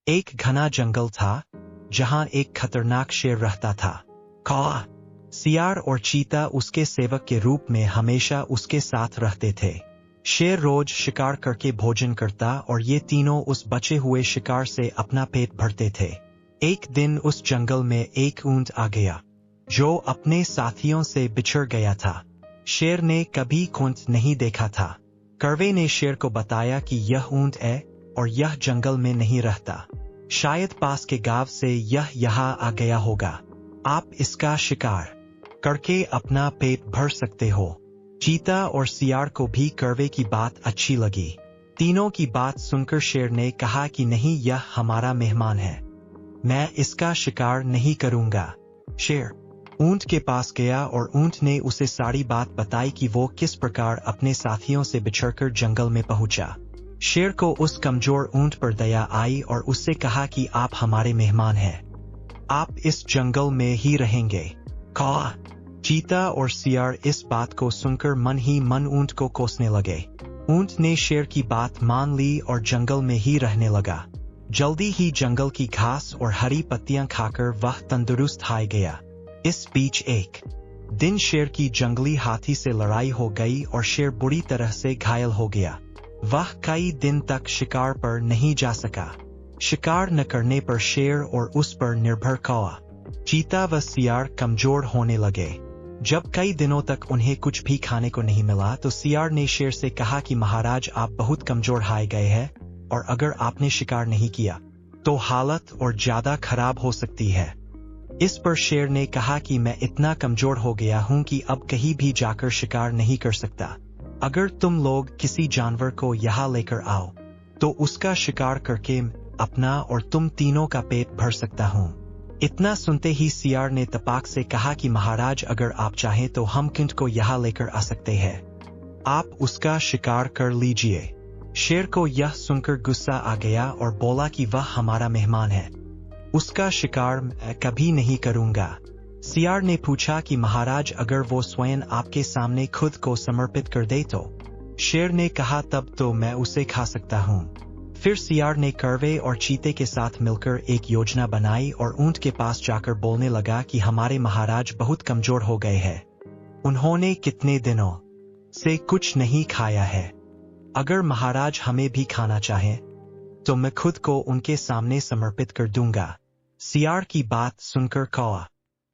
एक घना जंगल था जहां एक खतरनाक शेर रहता था। कौआ, सियार और चीता उसके सेवक के रूप में हमेशा उसके साथ रहते थे। शेर रोज शिकार करके भोजन करता और ये तीनों उस बचे हुए शिकार से अपना पेट भरते थे। एक दिन उस जंगल में एक ऊंट आ गया जो अपने साथियों से बिछड़ गया था। शेर ने कभी ऊंट नहीं देखा था। कौवे ने शेर को बताया कि यह ऊंट है और यह जंगल में नहीं रहता। शायद पास के गांव से यह यहाँ आ गया होगा। आप इसका शिकार करके अपना पेट भर सकते हो। चीता और सियार को भी कौवे की बात अच्छी लगी। तीनों की बात सुनकर शेर ने कहा कि नहीं, यह हमारा मेहमान है, मैं इसका शिकार नहीं करूंगा। शेर ऊंट के पास गया और ऊंट ने उसे सारी बात बताई कि वो किस प्रकार अपने साथियों से बिछड़कर जंगल में पहुंचा। शेर को उस कमजोर ऊंट पर दया आई और उससे कहा कि आप हमारे मेहमान हैं, आप इस जंगल में ही रहेंगे। कौआ, चीता और सियार इस बात को सुनकर मन ही मन ऊंट को कोसने लगे। ऊंट ने शेर की बात मान ली और जंगल में ही रहने लगा। जल्दी ही जंगल की घास और हरी पत्तियां खाकर वह तंदुरुस्त हो गया। इस बीच एक दिन शेर की जंगली हाथी से लड़ाई हो गई और शेर बुरी तरह से घायल हो गया। वह कई दिन तक शिकार पर नहीं जा सका। शिकार न करने पर शेर और उस पर निर्भर कौआ, चीता व सियार कमजोर होने लगे। जब कई दिनों तक उन्हें कुछ भी खाने को नहीं मिला तो सियार ने शेर से कहा कि महाराज, आप बहुत कमजोर हो गए हैं और अगर आपने शिकार नहीं किया तो हालत और ज्यादा खराब हो सकती है। इस पर शेर ने कहा कि मैं इतना कमजोर हो गया हूं कि अब कहीं भी जाकर शिकार नहीं कर सकता। अगर तुम लोग किसी जानवर को यहाँ लेकर आओ तो उसका शिकार करके अपना और तुम तीनों का पेट भर सकता हूँ। इतना सुनते ही सियार ने तपाक से कहा कि महाराज, अगर आप चाहें तो हम ऊंट को यहाँ लेकर आ सकते हैं, आप उसका शिकार कर लीजिए। शेर को यह सुनकर गुस्सा आ गया और बोला कि वह हमारा मेहमान है, उसका शिकार मैं कभी नहीं करूंगा। सियार ने पूछा कि महाराज, अगर वो स्वयं आपके सामने खुद को समर्पित कर दे तो? शेर ने कहा, तब तो मैं उसे खा सकता हूँ। फिर सियार ने कौवे और चीते के साथ मिलकर एक योजना बनाई और ऊंट के पास जाकर बोलने लगा कि हमारे महाराज बहुत कमजोर हो गए हैं, उन्होंने कितने दिनों से कुछ नहीं खाया है। अगर महाराज हमें भी खाना चाहें तो मैं खुद को उनके सामने समर्पित कर दूंगा। सियार की बात सुनकर कौआ,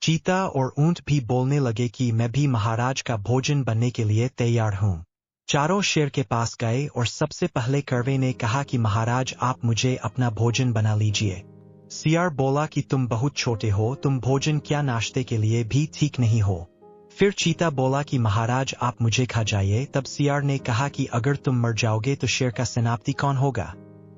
चीता और ऊंट भी बोलने लगे कि मैं भी महाराज का भोजन बनने के लिए तैयार हूँ। चारों शेर के पास गए और सबसे पहले कौवे ने कहा कि महाराज, आप मुझे अपना भोजन बना लीजिए। सियार बोला कि तुम बहुत छोटे हो, तुम भोजन क्या नाश्ते के लिए भी ठीक नहीं हो। फिर चीता बोला कि महाराज, आप मुझे खा जाइए। तब सियार ने कहा कि अगर तुम मर जाओगे तो शेर का सेनापति कौन होगा?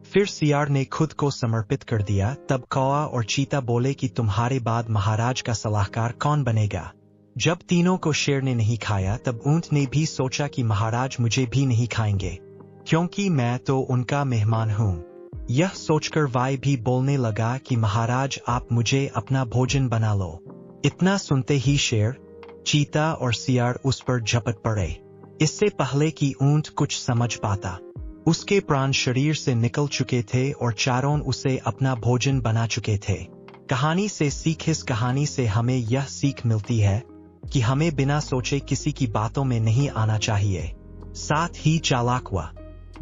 फिर सियार ने खुद को समर्पित कर दिया। तब कौआ और चीता बोले कि तुम्हारे बाद महाराज का सलाहकार कौन बनेगा? जब तीनों को शेर ने नहीं खाया तब ऊंट ने भी सोचा कि महाराज मुझे भी नहीं खाएंगे क्योंकि मैं तो उनका मेहमान हूँ। यह सोचकर वह भी बोलने लगा कि महाराज, आप मुझे अपना भोजन बना लो। इतना सुनते ही शेर, चीता और सियार उस पर झपट पड़े। इससे पहले कि ऊंट कुछ समझ पाता, उसके प्राण शरीर से निकल चुके थे और चारों उसे अपना भोजन बना चुके थे। कहानी से सीख। इस कहानी से हमें यह सीख मिलती है कि हमें बिना सोचे किसी की बातों में नहीं आना चाहिए। साथ ही चालाक व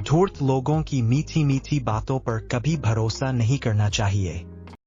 धूर्त लोगों की मीठी मीठी बातों पर कभी भरोसा नहीं करना चाहिए।